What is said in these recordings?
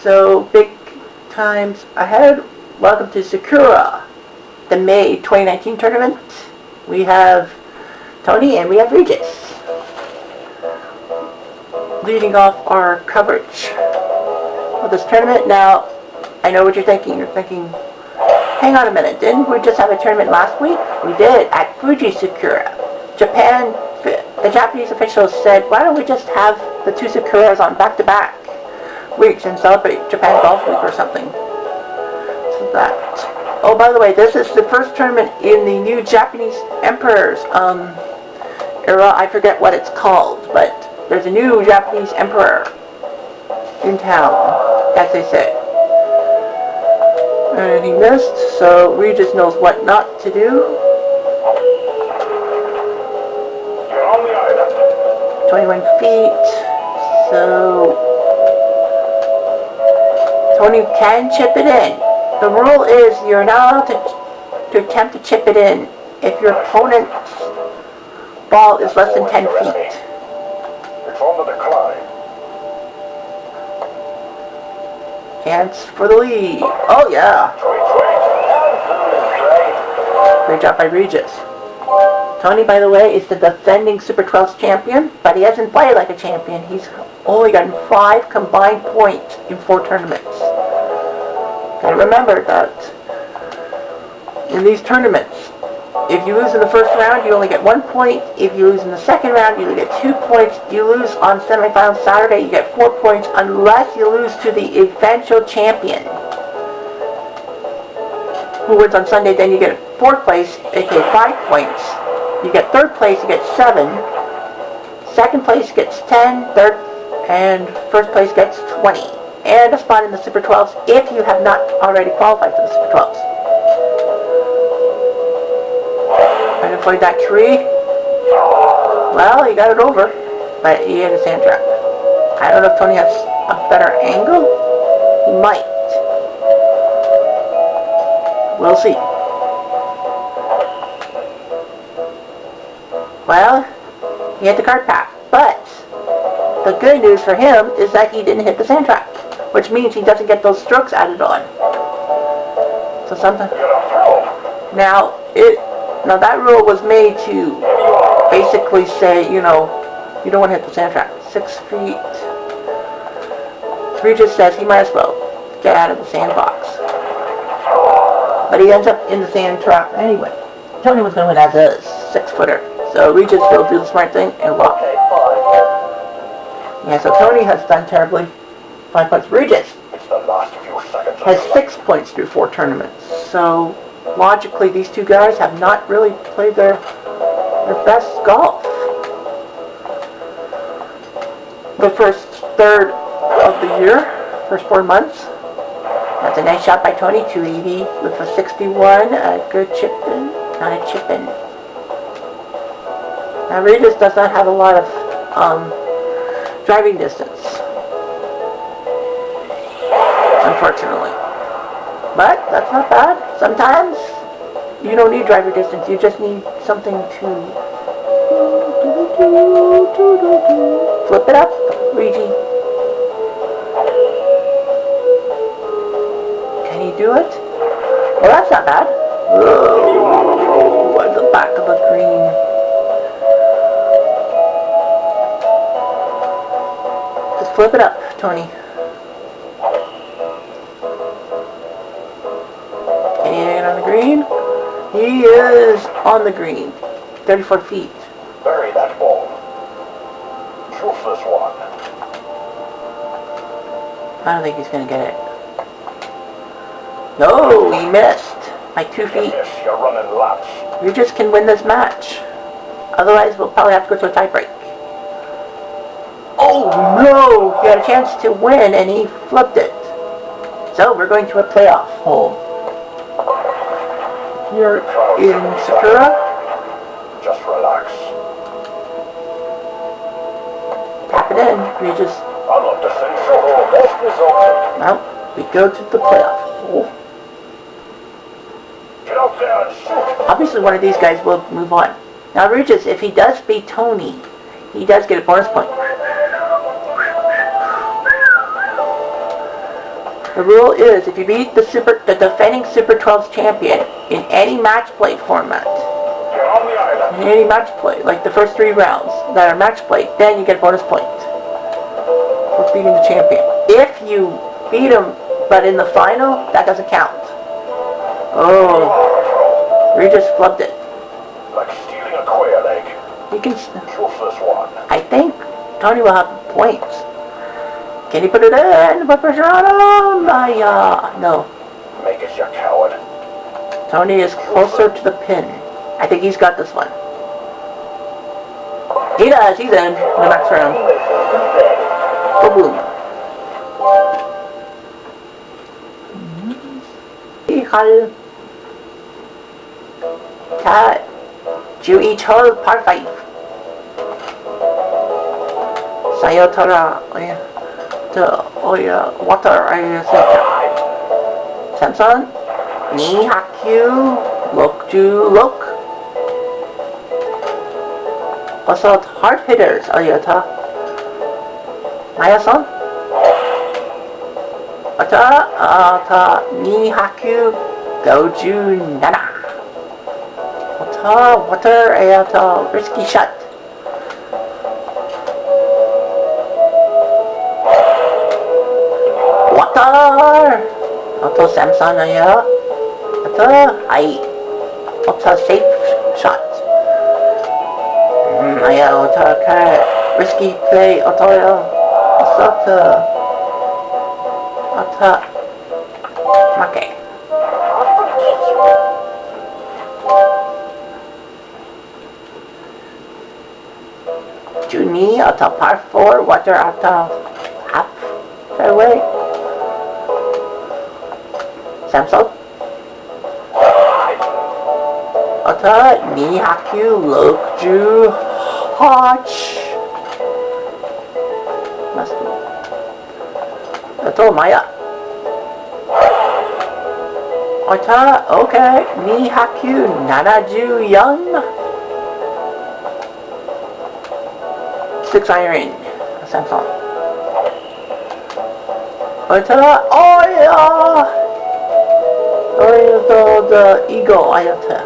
So, big times ahead. Welcome to Sakura, the May 2019 tournament. We have Tony and we have Regis leading off our coverage of this tournament. Now, I know what you're thinking. You're thinking, hang on a minute, didn't we just have a tournament last week? We did, at Fuji Sakura. Japan, the Japanese officials said, why don't we just have the two Sakuras on back-to-back weeks and celebrate Japan Golf Week or something. So that. Oh, by the way, this is the first tournament in the new Japanese Emperor's era. I forget what it's called, but there's a new Japanese Emperor in town, as they say. And he missed, so Regis knows what not to do. 21 feet, so Tony can chip it in. The rule is you're not allowed to attempt to chip it in if your opponent's ball is less than 10 feet. It's on the decline. Chance for the lead. Oh yeah. Great job by Regis. Tony, by the way, is the defending Super 12 champion, but he hasn't played like a champion. He's only gotten 5 combined points in 4 tournaments. Gotta remember that in these tournaments, if you lose in the first round, you only get 1 point. If you lose in the second round, you only get 2 points. You lose on semifinal Saturday, you get 4 points, unless you lose to the eventual champion, who wins on Sunday. Then you get 4th place, aka 5 points. You get 3rd place, you get 7. 2nd place gets 10. 3rd and 1st place gets 20. And a spot in the Super 12s if you have not already qualified for the Super 12s. Trying to avoid that tree. Well, he got it over, but he had a sand trap. I don't know if Tony has a better angle. He might. We'll see. Well, he had the card pack, but the good news for him is that he didn't hit the sand trap, which means he doesn't get those strokes added on. So sometimes now that rule was made to basically say, you know, you don't want to hit the sand trap. 6 feet. Regis says he might as well get out of the sandbox, but he ends up in the sand trap anyway. Tony was going to win as a 6-footer. So Regis will do the smart thing and walk. Yeah, so Tony has done terribly. 5 points. Regis has 6 points through 4 tournaments. So logically, these two guys have not really played their best golf. The first third of the year, first 4 months. That's a nice shot by Tony. 280 with a 61. A good chip in. Not a chip in. Now Regis does not have a lot of driving distance, unfortunately. But that's not bad. Sometimes you don't need driver distance, you just need something to flip it up, Reggie. Can he do it? Well, that's not bad. Whoa, at the back of the green. Flip it up, Tony. Can he get on the green? He is on the green. 34 feet. Bury that ball. Toothless one. I don't think he's going to get it. No, he missed by 2 feet. Yes, you're running laps. Regis can win this match. Otherwise, we'll probably have to go to a tiebreak. Oh no! He had a chance to win and he flipped it. So we're going to a playoff hole. Here in Sakura. Just relax. Tap it in. Regis. I love to think so. Best result. Now we go to the playoff hole. Get out there and shoot. Obviously one of these guys will move on. Now Regis, if he does beat Tony, he does get a bonus point. The rule is if you beat the defending Super 12's champion in any match play format, Get on the island. in any match play, like the first 3 rounds that are match play, then you get a bonus point for beating the champion. If you beat him, but in the final, that doesn't count. Oh, Regis flubbed it. Like stealing a quail egg. You can. Toothless one. I think Tony will have points. Can he put it in? Put pressure on him? No. Make it, you coward. Tony is closer to the pin. I think he's got this one. He does. He's in the next round. Boom. Ihal. Cat. Ju each hole part 5. Sayotara. Water. Samson. Ni Hakyu. Look to look. Assault hard hitters. Ayata. Maya-san. Ata ni Hakyu. Goju Nana. Water. Ayata. Risky shot. Water. Auto Samson aya. Ai. Auto safe shot. Aya auto risky play auto make. Juni auto par 4 water auto half fairway. Samsung. Ata ni Hakyu look ju hotch. Must be. Ata Maya. Ata okay. Ni Hakyu Nanaju young. 6 iron. Samsung. Ata oh yeah. The eagle ayata.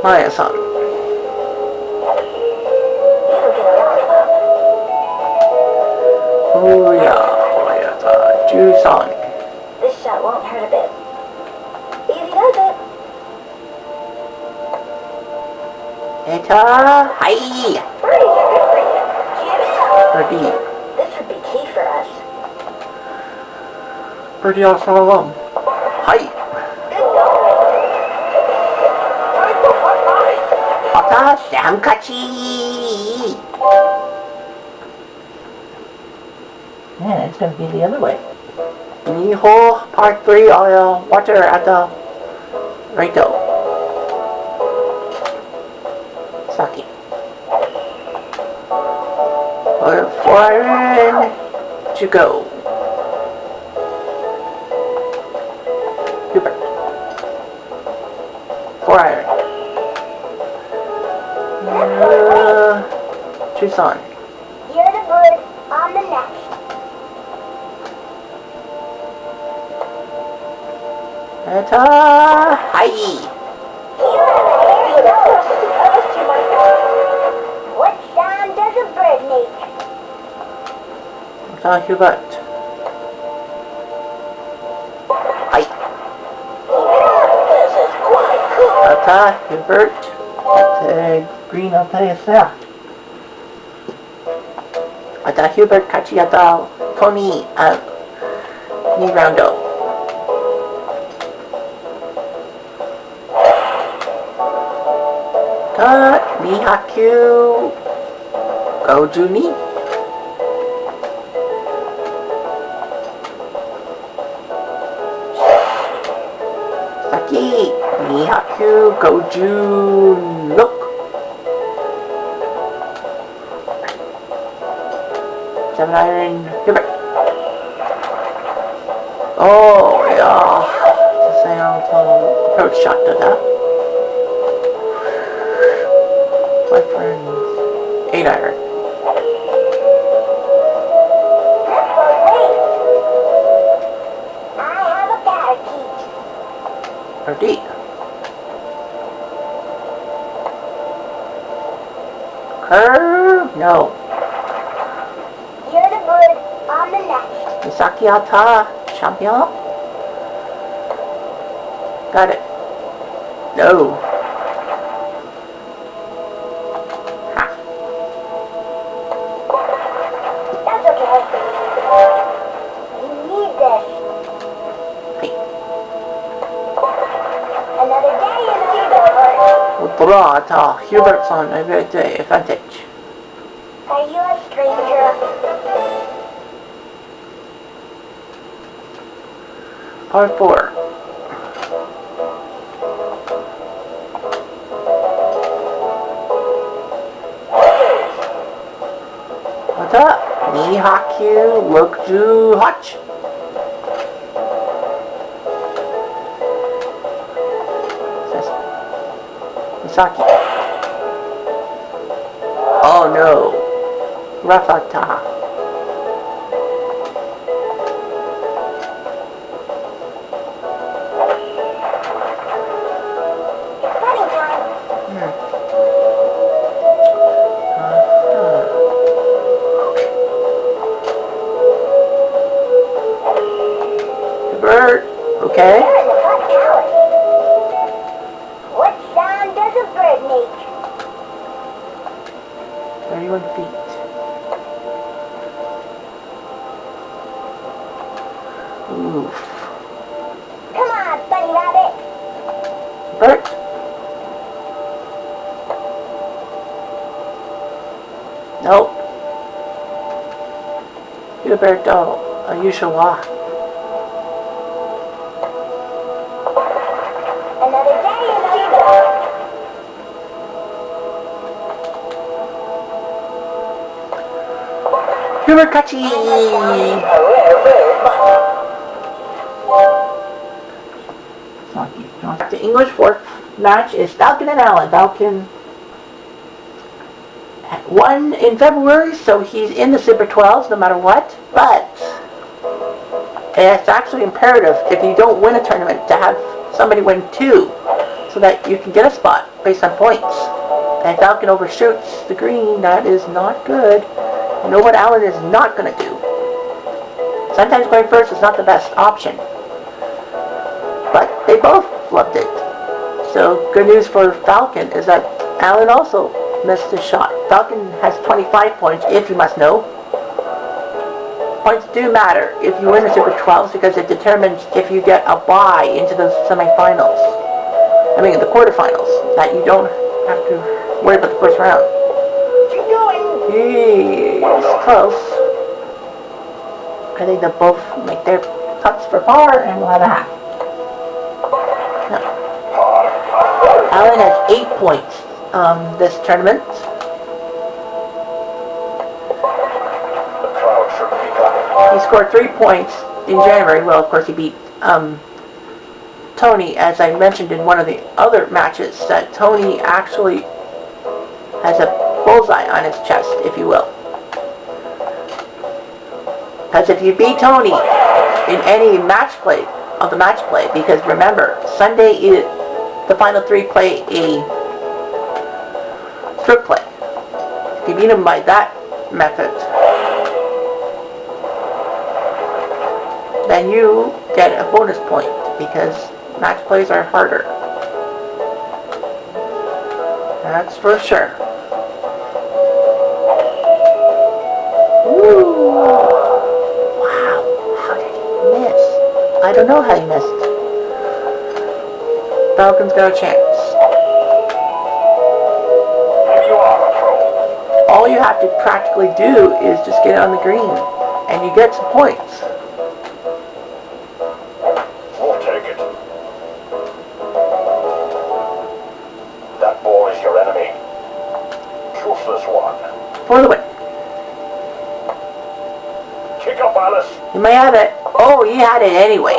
Maya-san. Oh yeah, ayata. Ju-san. This shot won't hurt a bit. Easy does it. Eta hi. Birdie's are good for you. Jam it up. Birdie. This would be key for us. Birdie also alone. Hi. Ata Samkachi. Yeah, it's gonna be the other way. Niho part 3 oil water at the Raito. Saki. 4 iron to go. Hubert. 4 iron. Tucson. You're the bird. I'm the next. Eta hi. What sound does a bird make? Eta Hubert. Hi. This is quite cool. Eta Hubert. Ata green ata isa. Ata Hubert kachi ata Tony ni roundo. Ta ni Hakyu Goju ni. Saki ni Hakyu Goju look. Seven iron Hubert. Oh yeah. Sayang approach shot to that. My friends. 8 iron. RD. Curve? No. You're the bird on the next. Misaki Ata. Champion? Got it. No. Ha. That's okay. We need this. Hey. Another day in the Bra Ata. Hubert's on a very day advantage. Are you a stranger? Part 4. What's up? Ni Hakyu look to Hutch. Misaki. Oh no. Rafata. Running time. The bird. Okay. You're in the front alley. What sound does a bird make? 31 feet. Oof. Come on, bunny rabbit. Bert. Nope. Huberto. Ayushawa. Another day in the Huberkachi. The English fourth match is Falcon and Allen. Falcon won in February, so he's in the Super 12s no matter what. But it's actually imperative if you don't win a tournament to have somebody win 2 so that you can get a spot based on points. And Falcon overshoots the green. That is not good. You know what Allen is not going to do. Sometimes going first is not the best option. But they both loved it. So good news for Falcon is that Allen also missed his shot. Falcon has 25 points, if you must know. Points do matter if you win the Super 12s because it determines if you get a bye into the semifinals. I mean the quarterfinals. That you don't have to worry about the first round. Keep going. He's close. I think they'll both make their cuts for par and we'll have a half. No. Allen has 8 points this tournament. The crowd should be glad. He scored 3 points in January. Well, of course, he beat Tony, as I mentioned in one of the other matches, that Tony actually has a bullseye on his chest, if you will. Because if you beat Tony in any match play, of the match play, because remember, Sunday is the final 3 play a strip play. If you beat him by that method, then you get a bonus point, because match plays are harder. That's for sure. Ooh. Wow, how did he miss? I don't know how he missed. Falcon's got a chance. Here you are, a pro. All you have to practically do is just get it on the green, and you get some points. We'll take it. That ball is your enemy. Choose this one. For the win. Kick up, Alice. You may have it. Oh, he had it anyway.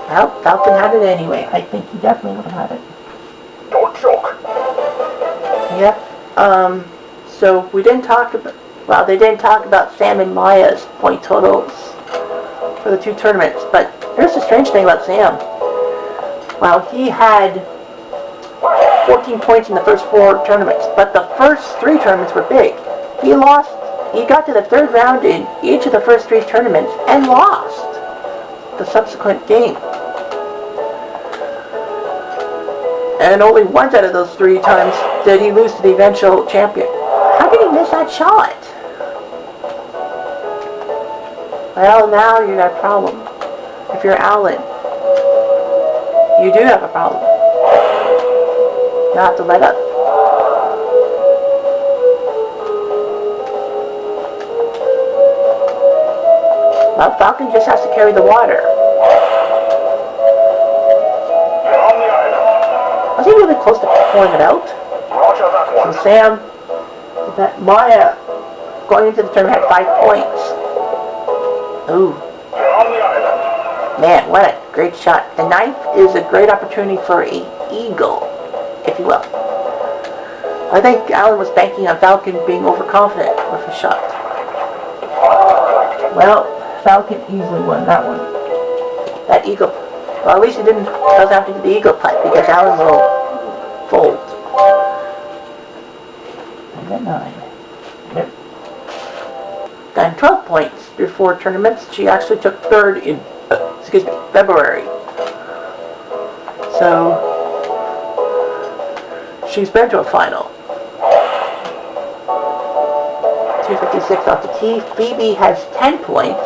Well, Falcon had it anyway. I think he definitely would have had it. Don't choke. Yep. So we didn't talk about, well, they didn't talk about Sam and Maya's point totals for the 2 tournaments, but Here's the strange thing about Sam. Well, he had 14 points in the first 4 tournaments, but the first 3 tournaments were big. He got to the 3rd round in each of the first 3 tournaments and lost the subsequent game. And only once out of those 3 times did he lose to the eventual champion. How did he miss that shot? Well, now you got a problem. If you're Alan, you do have a problem. You have to let up. Well, Falcon just has to carry the water. You're on the island. Was he really close to pulling it out? Roger that one. So Sam, that Maya, going into the tournament had 5 points. Ooh. You're on the island. Man, what a great shot. The 9th is a great opportunity for an eagle, if you will. I think Alan was banking on Falcon being overconfident with his shot. Well, Falcon easily won that one. That eagle. Well, at least he doesn't have to do the eagle putt because Alan will fold. I got 9. Nope. Got 12 points before tournaments. She actually took 3rd in, February. So, she's been to a final. 256 off the tee. Phoebe has 10 points.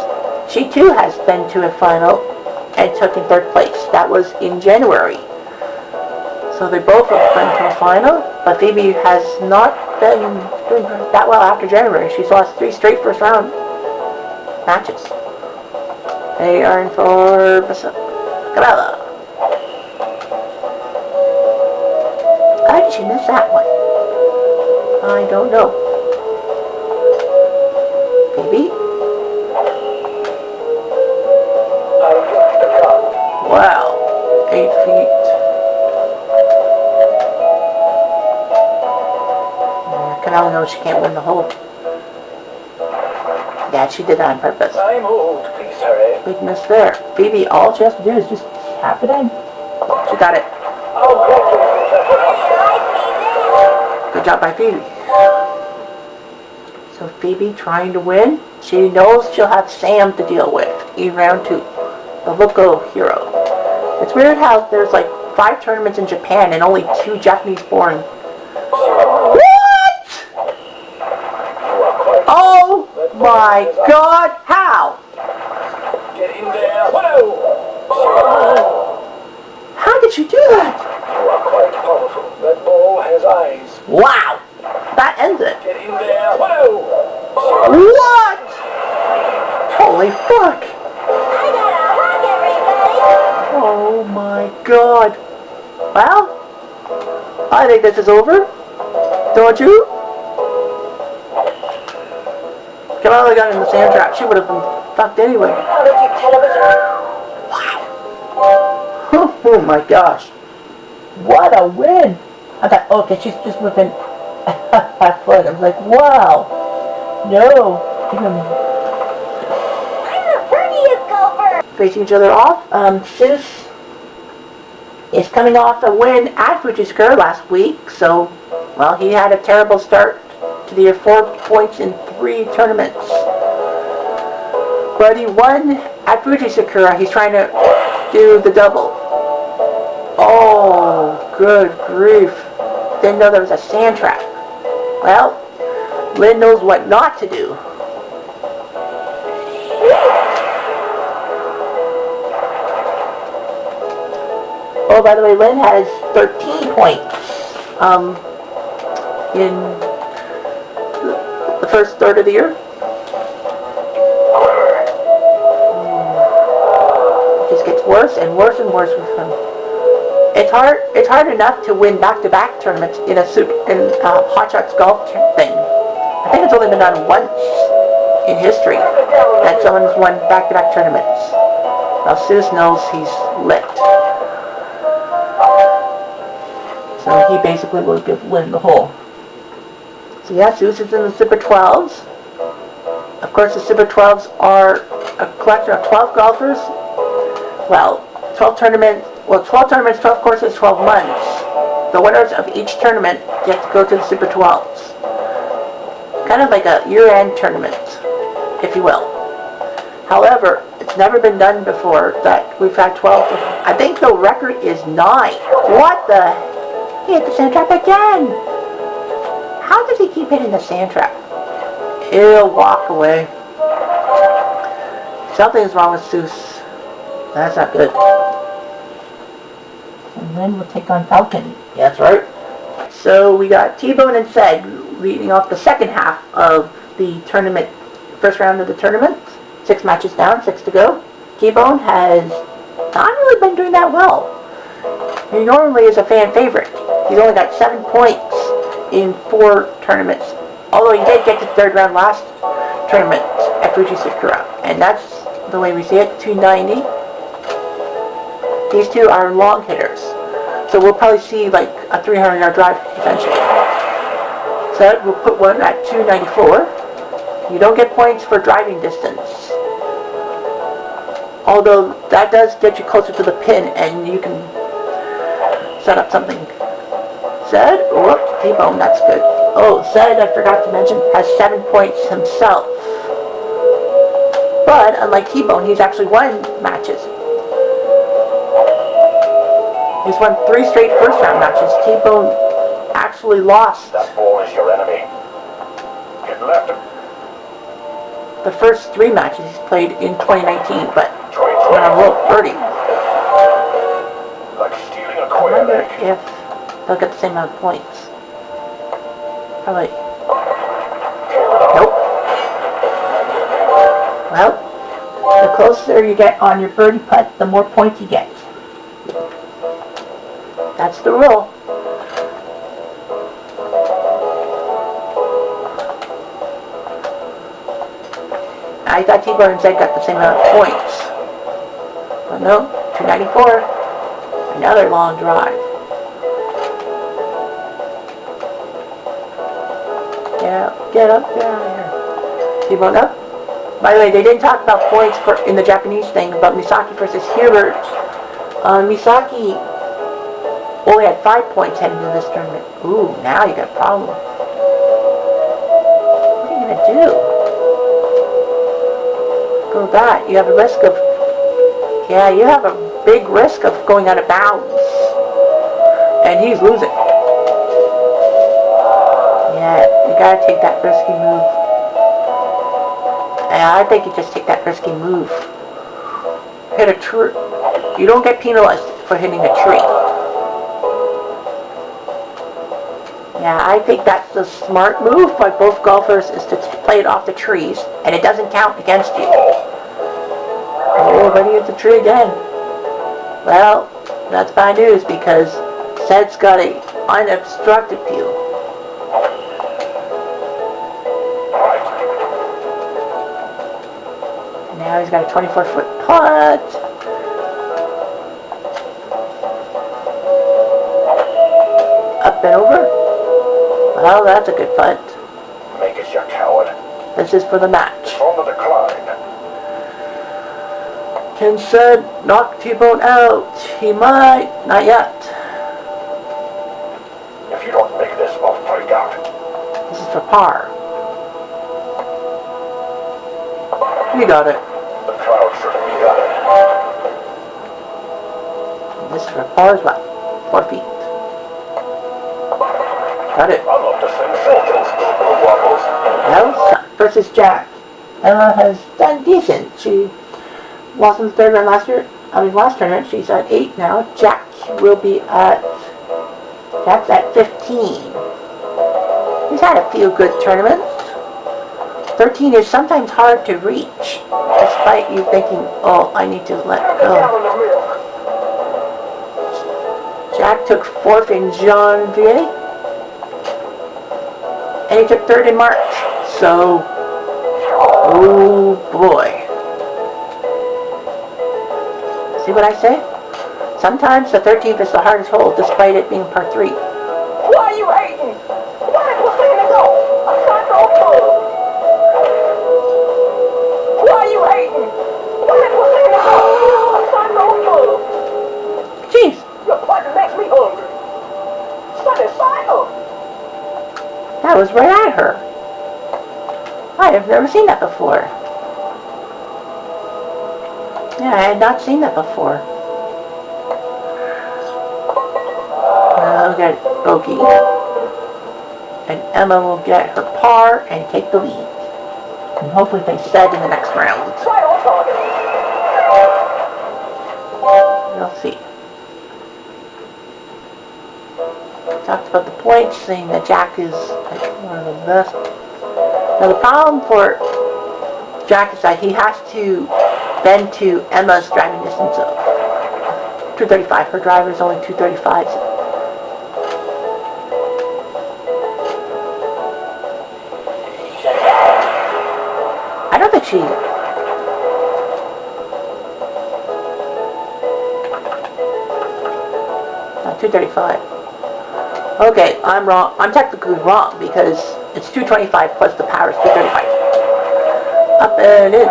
She too has been to a final and took in 3rd place. That was in January. So they both have been to a final, but Phoebe has not been doing that well after January. She's lost 3 straight first round matches. They are in for Cabela. How did she miss that one? I don't know. Phoebe? Wow. 8 feet. Cabela knows she can't win the hole. Yeah, she did that on purpose. I'm old, please hurry. Big miss there. Phoebe, all she has to do is just tap it in. She got it. Good job by Phoebe. So Phoebe trying to win. She knows she'll have Sam to deal with in round 2. The local hero. It's weird how there's like 5 tournaments in Japan and only 2 Japanese born. What? Oh my God, how? Get in there. Whoa! How did you do that? You are quite powerful. That ball has eyes. Wow, that ends it. Get in there. Whoa! What? Holy fuck. I got a hug, everybody. Oh my God. Well, I think this is over. Don't you? Kamala got in the sand trap. She would have been fucked anyway. Wow. Oh my gosh. What a win. I thought, okay, she's just within a foot. I was like, wow. No. I'm the prettiest golfer. Facing each other off. Sis is coming off a win at Fuji Sakura last week. So, well, he had a terrible start to the year. 4 points in 3 tournaments. But he won at Fuji Sakura. He's trying to do the double. Oh, good grief. Didn't know there was a sand trap. Well, Lynn knows what not to do. Oh, by the way, Lynn has 13 points in the first third of the year. It just gets worse and worse and worse with him. It's hard enough to win back-to-back tournaments in a Hot Shots golf thing. I think it's only been done once in history that someone's won back-to-back tournaments. Now Sis knows he's lit. So he basically will give Lynn the hole. So yeah, Sis is in the Super 12s. Of course, the Super 12s are a collection of 12 golfers well, 12 tournaments, 12 courses, 12 months. The winners of each tournament get to go to the Super 12s. Kind of like a year-end tournament, if you will. However, it's never been done before that we've had 12. I think the record is 9. What the? He hit the sand trap again. How does he keep hitting the sand trap? He'll walk away. Something's wrong with Zeus. That's not good. And then we'll take on Falcon. Yeah, that's right. So we got T-Bone and Ced leading off the second half of the tournament, first round of the tournament. 6 matches down, 6 to go. T-Bone has not really been doing that well. He normally is a fan favorite. He's only got 7 points in 4 tournaments. Although he did get to the 3rd round last tournament at Fuji Sakura. And that's the way we see it, 290. These two are long hitters. So we'll probably see like a 300-yard drive eventually. So we'll put one at 294. You don't get points for driving distance. Although that does get you closer to the pin and you can set up something. Ced, whoop, T-Bone, that's good. Oh, Ced, I forgot to mention, has 7 points himself. But unlike T-Bone, he's actually won matches. He's won 3 straight first round matches. T-Bone actually lost. That ball is your enemy. Get left. The first 3 matches he's played in 2019, but went on a little birdie. Like stealing a I quail wonder egg. if they'll get the same amount of points. Probably. Nope. Well, the closer you get on your birdie putt, the more points you get. That's the rule. I thought T-Bone and Ced got the same amount of points. But no, 294. Another long drive. Get up, get out of here. T-Bone up. By the way, they didn't talk about points in the Japanese thing about Misaki versus Hubert. Misaki only had 5 points heading into this tournament. Ooh, now you got a problem. What are you going to do? Go with that. You have a risk of... Yeah, you have a big risk of going out of bounds. And he's losing. Yeah, you got to take that risky move. Yeah, I think you just take that risky move. Hit a tree. You don't get penalized for hitting a tree. Yeah, I think that's the smart move by both golfers is to play it off the trees, and it doesn't count against you. Oh, but he hit the tree again. Well, that's bad news because Ced's got an unobstructed view. Now he's got a 24-foot putt. Up and over. Well, that's a good putt. Make it your coward. This is for the match. On the decline. Can Ced knock T-Bone out? He might. Not yet. If you don't make this, I'll freak out. This is for par. You got it. The crowd shouldn't be gathered. This is for par as well. 4 feet. Got it. I love to sing sentences, little wobbles. Well, versus Jack. Ella has done decent. She lost in the 3rd round last tournament. She's at 8 now. Jack will be at... Jack's at 15. He's had a few good tournaments. 13 is sometimes hard to reach, despite you thinking, oh, I need to let go. Jack took 4th in Janvier, and he took 3rd in March. So, oh boy. See what I say? Sometimes the 13th is the hardest hole, despite it being par 3. Why are you hating? Why is the thing to go? I'm trying to go through. Why are you hating? Why is the thing to go? I'm trying to go through. Your partner makes me hungry. Sunny side up. That was right at her. I have never seen that before. Yeah, I had not seen that before. Now we'll get Bogey. And Emma will get her par and take the lead. And hopefully they said in the next round. Right on target. We'll see. Talked about the points, saying that Jack is one of the best. Now the problem for Jack is that he has to bend to Emma's driving distance of 235. Her driver is only 235. I don't think she... Not 235. Okay, I'm wrong. I'm technically wrong because it's 225 plus the power is 235. Up and in.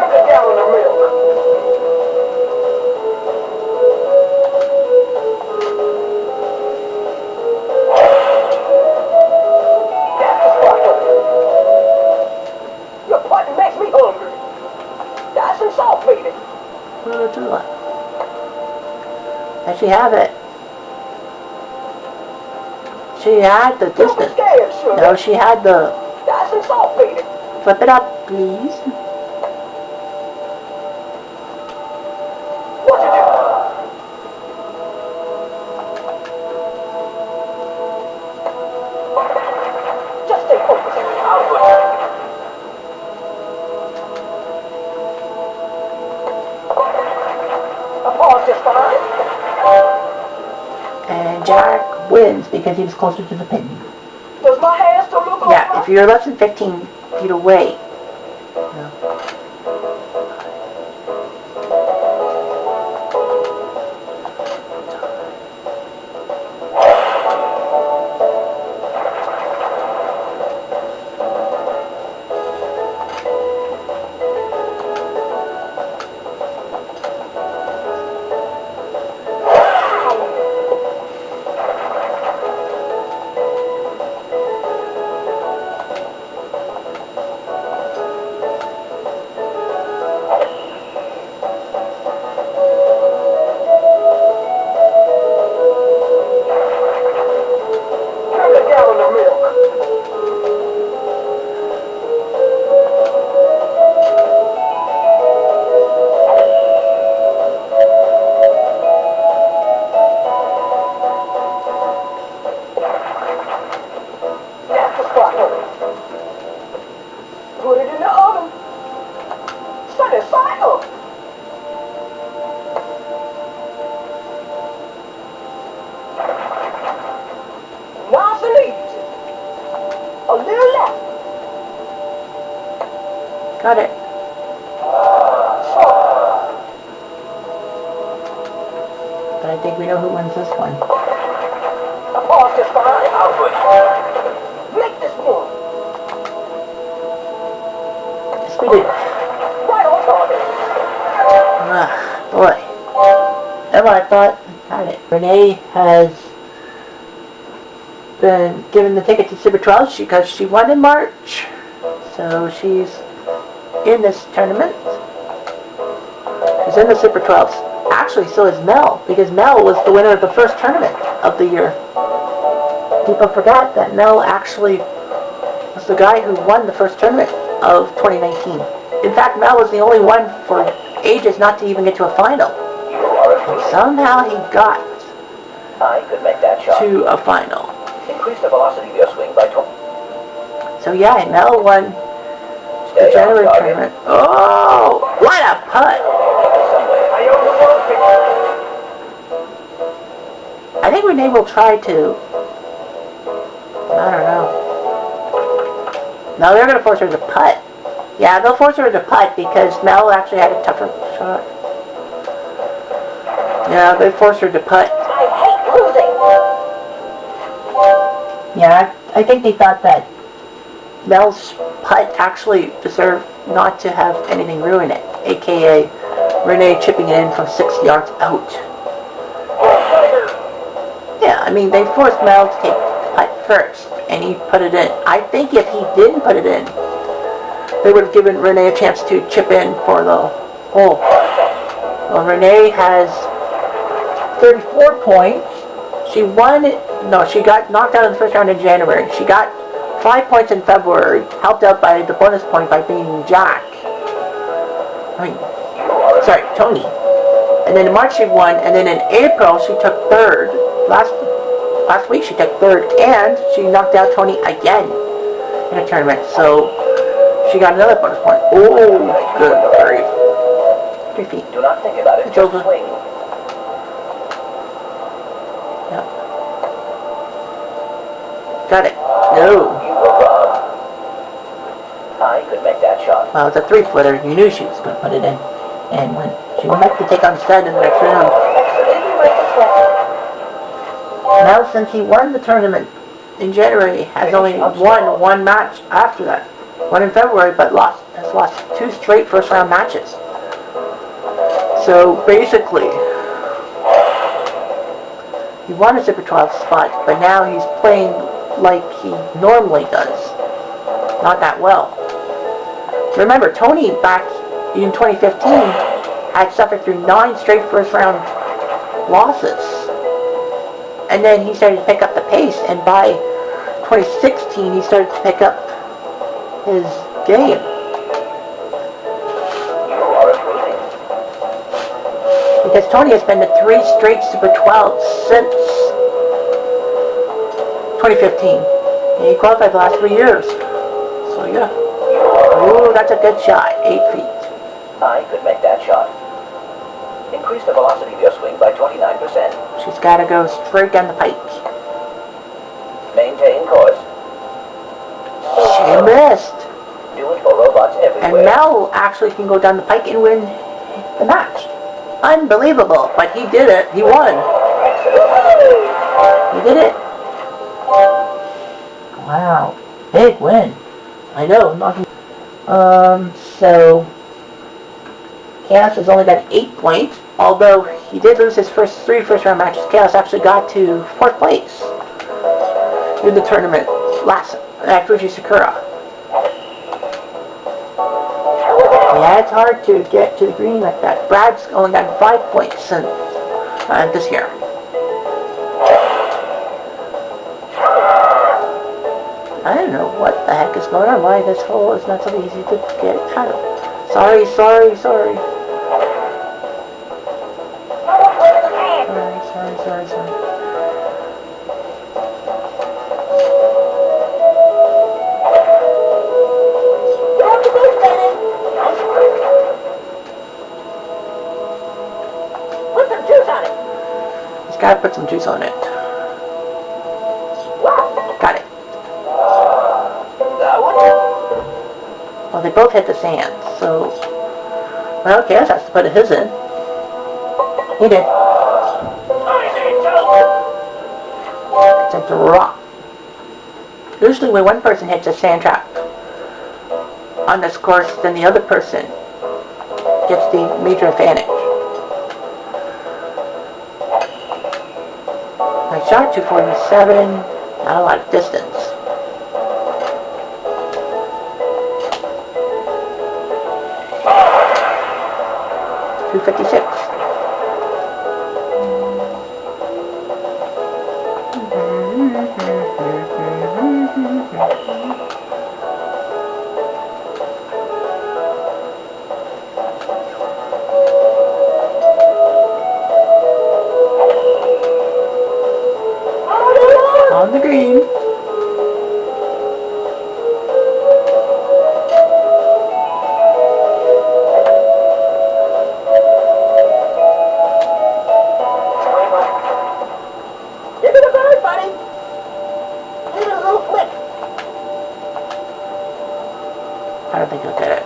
Your partner makes me hungry. That's some salt, baby. Does she have it? She had the distance. No, she had the... That's some salt, baby. Flip it up, please. What you do? Just stay focused. I'll put it. A pause just fine. And Jack wins because he was closer to the pin. Does my hair still look all Yeah, right? if you're less than 15 feet away. No. Put it in the oven. Set it side up. Nice and easy. A little left. Got it. But I think we know who wins this one. A pause just fine. I'll put it. Make this one. Yes, we do. Right on target. Boy. Emma, I thought had it. Renee has been given the ticket to Super 12 because she won in March. So she's in this tournament. She's in the Super 12s. Actually, so is Mel, because Mel was the winner of the first tournament of the year. People forgot that Mel actually was the guy who won the first tournament of 2019. In fact, Mel was the only one for ages not to even get to a final. You are a fool. Somehow he got I could make that shot. to a final. Increase the velocity of your swing by 20. So yeah, Mel won the Stay on January target. tournament. Oh, what a putt! Are you on the road? I think Renee will try to. I don't know. No, they're going to force her to putt. Yeah, they'll force her to putt because Mel actually had a tougher shot. Yeah, they forced her to putt. I hate losing. Yeah, I think they thought that Mel's putt actually deserved not to have anything ruin it, aka Renee chipping it in from 6 yards out. I mean, they forced Mel to take putt first, and he put it in. I think if he didn't put it in, they would have given Renee a chance to chip in for the hole. Well, Renee has 34 points. She won it. No, she got knocked out in the first round in January. She got 5 points in February, helped out by the bonus point by beating Jack. Sorry, Tony. And then in March she won, and then in April she took third. Last week she took third, and she knocked out Tony again in a tournament. So she got another bonus point. Oh, good grief. 3 feet. Do not think about it. It's Just over. swing. Yep. Got it. No. You were wrong. I could make that shot. Well, it's a 3-footer. You knew she was going to put it in. And when she went back to take on stud in the next round. Now, since he won the tournament in January, has only won one match after that. One in February, but has lost 2 straight first-round matches. So basically, he won a Super 12 spot, but now he's playing like he normally does. Not that well. Remember, Tony back in 2015 had suffered through 9 straight first-round losses. And then he started to pick up the pace, and by 2016 he started to pick up his game. You are improving. Because Tony has been to 3 straight Super 12 since 2015. And he qualified the last 3 years. So yeah. Ooh, that's a good shot. 8 feet. I could make that shot. Increase the velocity of your swing by 29%. She's got to go straight down the pike. Maintain course. She missed. Do it for robots And everywhere. Mel actually can go down the pike and win the match. Unbelievable. But he did it. He won. He did it. Wow. Big win. I know. So Chaos has only got 8 points, although he did lose his first 3 first-round matches. Chaos actually got to 4th place in the tournament at Fuji Sakura. Yeah, it's hard to get to the green like that. Brad's only got 5 points since this year. I don't know what the heck is going on. Why this hole is not so easy to get out of. Sorry. Sorry. Put some juice on it. He's got to put some juice on it. Got it. That one? Well, they both hit the sand, so... Well, Chaos has to put his in. He did. It's a rock. Usually when one person hits a sand trap on this course, then the other person gets the major advantage. I shot 247, not a lot of distance. 256. On the green. Give it a bird, buddy. Give it a little flick. I don't think he'll get it.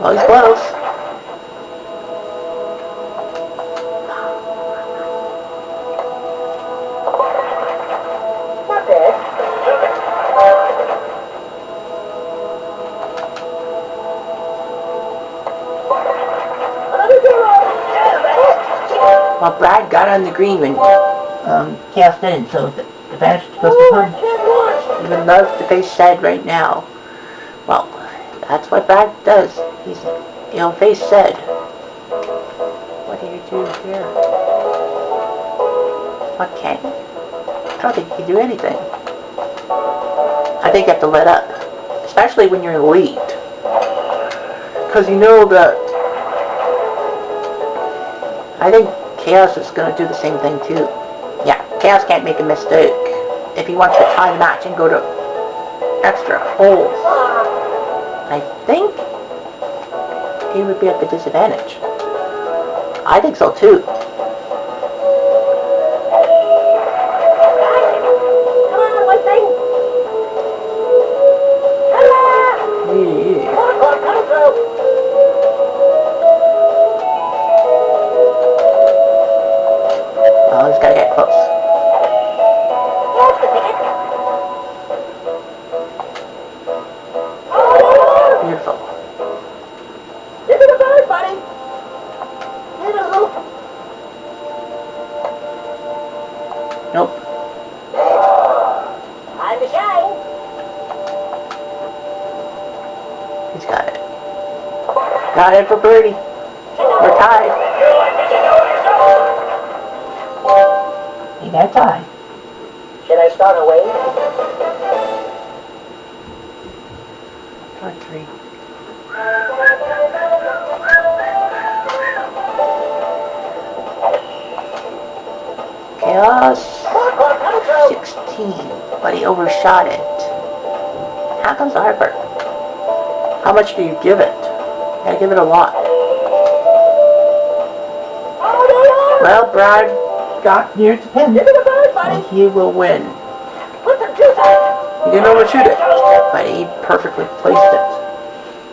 Well, he's close. Not bad. Another zero. Yeah, that's it. Well, Brad got on the green when Chaos didn't, so the advantage goes to him. Even love the face said right now. Well, that's what Brad does. He's, face said. What do you do here? What can you? I don't think you can do anything. I think you have to let up. Especially when you're in the lead. Because you know that I think Chaos is going to do the same thing too. Yeah, Chaos can't make a mistake if he wants to tie the match and go to extra holes. I think he would be at the disadvantage. I think so too. Oh, he's got to get close. Beautiful. Give me the bird, buddy. Give me the loop. Nope. Time to shine. He's got it. Got it for birdie. We're tied. He got tied. Should I start away? Par 3. Chaos 16, but he overshot it. How comes the hard part? How much do you give it? You gotta give it a lot. Well, Brad got near the pin, and he will win. He didn't overshoot it, but he perfectly placed it.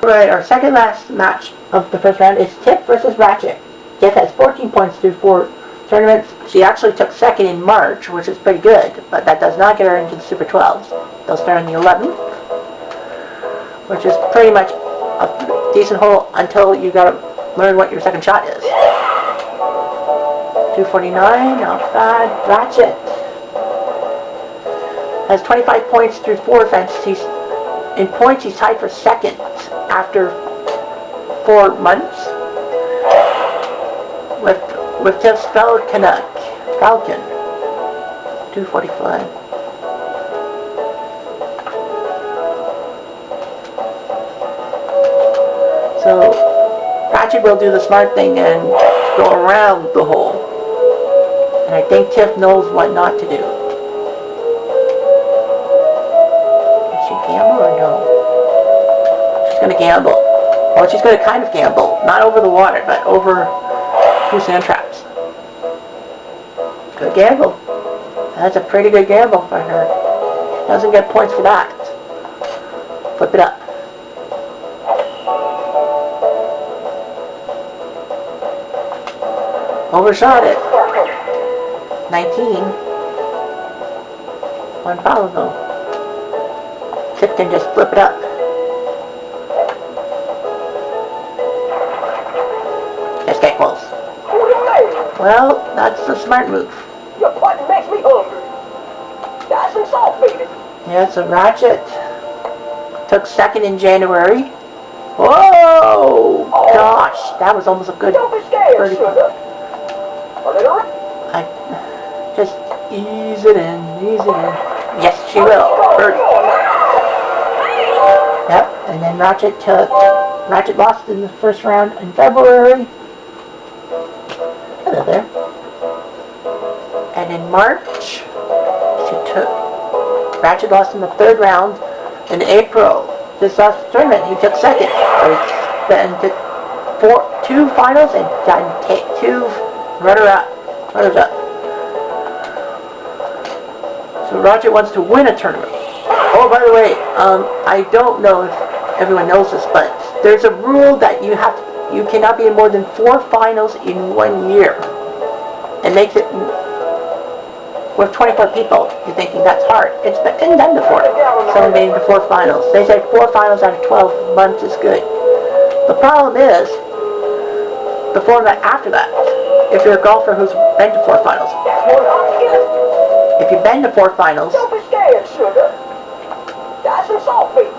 Alright, our second last match of the first round is Tiff versus Ratchet. Tiff has 14 points through 4 tournaments. She actually took second in March, which is pretty good, but that does not get her into the Super 12s. They'll start on the 11th, which is pretty much a decent hole until you gotta learn what your second shot is. 249, not bad. Ratchet has 25 points through 4 events. In points, he's tied for second after 4 months with Tiff's Falcon. 245. So Ratchet will do the smart thing and go around the hole. And I think Tiff knows what not to do. Does she gamble or no? She's going to gamble. Well, she's going to kind of gamble. Not over the water, but over 2 sand traps. Good gamble. That's a pretty good gamble for her. Doesn't get points for that. Flip it up. Overshot it. 19. One foul though. Tip can just flip it up. Just get close. Well, that's the smart move. Your button makes me hungry. That's some salt, baby. Yeah, so Ratchet took second in January. Whoa! Gosh, that was almost a good Don't be scared, birdie. sugar. A little. Just ease it in, ease it in. Yes, she will. Birdie. Yep, and then Ratchet lost in the first round in February. Hello there. And in March, Ratchet lost in the 3rd round. In April, this last tournament, he took second. So he spent 2 finals and done 2 runners up. So Ratchet wants to win a tournament. Oh, by the way, I don't know if everyone knows this, but there's a rule that you cannot be in more than 4 finals in 1 year. It makes it, with 24 people, you're thinking that's hard. It's been done before. Someone made it to 4 finals. They say 4 finals out of 12 months is good. The problem is the format after that. If you're a golfer who's been to 4 finals. If you've been to 4 finals, Don't be scared, sugar. That's some sulfate.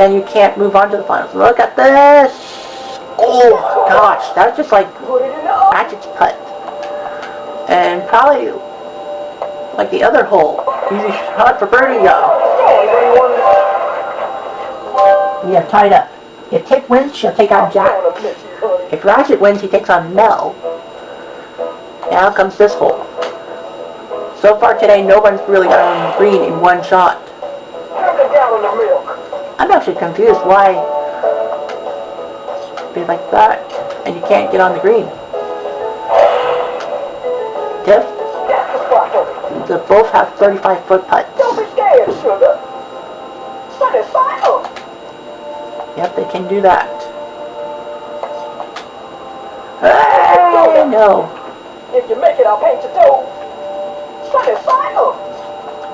then you can't move on to the finals. Look at this! Oh gosh, that was just like Put it in the oven. Ratchet's putt. And probably like the other hole. Easy shot for birdie, y'all. We have tied up. If Tiff wins, she'll take on Jack. If Ratchet wins, he takes on Mel. Now comes this hole. So far today, no one's really got on the green in one shot. I'm actually confused why it'd be like that and you can't get on the green. Tiff? They both have 35-foot putts. Don't be scared, sugar. Sun is fire. Yep, they can do that. Hey, no. If you make it, I'll paint your toe. Sun is fire.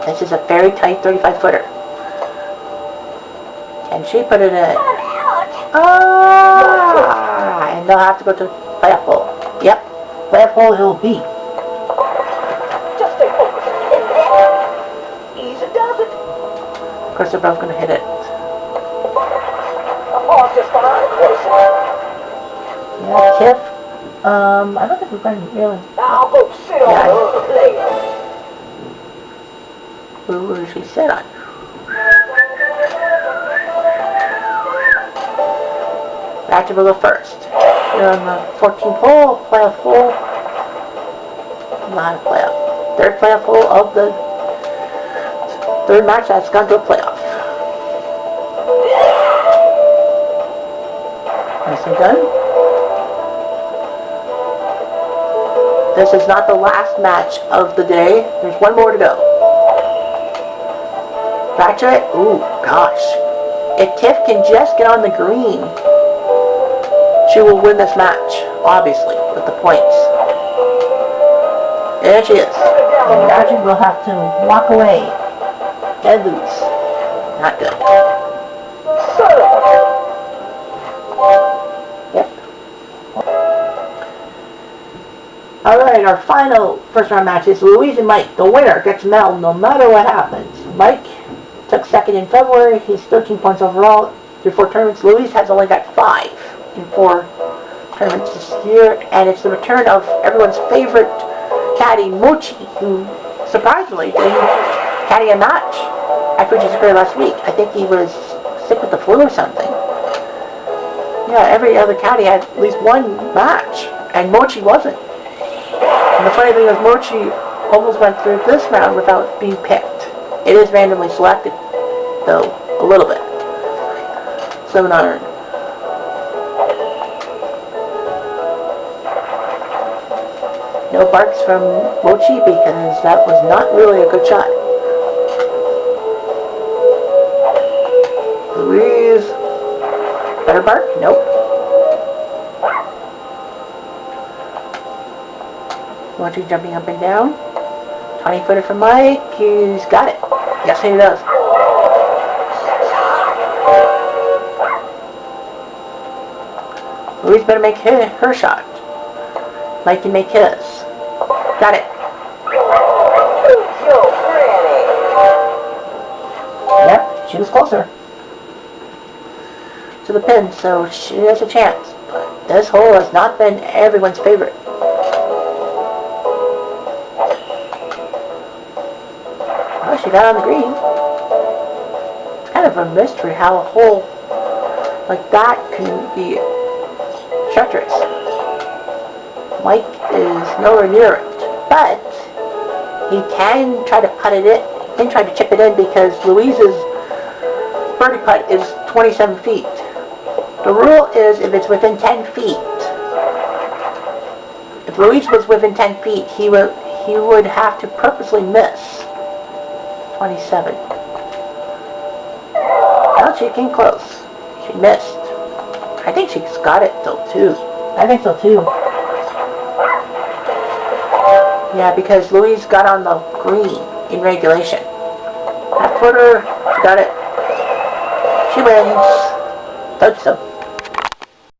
This is a very tight 35-footer. Can she put it in? Ah! And they'll have to go to playoff hole. Yep, playoff hole it will be. Just stay focused. Easy does it. Of course, they're both going to hit it. Oh, just fine. Yeah, Tiff. I don't think we're going to really. I'll go sit on the other player. Who will she sit on? Ratchet will go first. You're on the 14th hole, playoff hole. Not a playoff. 3rd playoff hole of the 3rd match that's gone to a playoff. Nicely done. This is not the last match of the day. There's one more to go. Ratchet, ooh, gosh. If Tiff can just get on the green, she will win this match, obviously, with the points. There she is. And Ratchet will have to walk away. Dead loose. Not good. Yep. Alright, our final first round match is Louise and Mike. The winner gets Mel no matter what happens. Mike took 2nd in February. He's 13 points overall through 4 tournaments. Louise has only got 5 in 4 tournaments this year. And it's the return of everyone's favorite caddy, Mochi, who surprisingly didn't caddy a match at Fuji Sakura last week. I think he was sick with the flu or something. Yeah, every other caddy had at least 1 match, and Mochi wasn't. And the funny thing is, Mochi almost went through this round without being picked. It is randomly selected, though, a little bit. 7 iron. No barks from Mochi because that was not really a good shot. Louise. Better bark? Nope. Mochi jumping up and down. 20-footer from Mike. He's got it. Yes, he does. Louise better make her shot. Mike can make his. Got it. Yep, she was closer to the pin, so she has a chance. But this hole has not been everyone's favorite. Well, she got on the green. It's kind of a mystery how a hole like that can be treacherous. Mike is nowhere near it, but he can try to putt it in. He can try to chip it in because Louise's birdie putt is 27 feet. The rule is if it's within 10 feet. If Louise was within 10 feet, he would have to purposely miss 27. Well, she came close. She missed. I think she's got it though too. I think so too. Yeah, because Louise got on the green in regulation. Half footer, she got it. She wins. Told you so.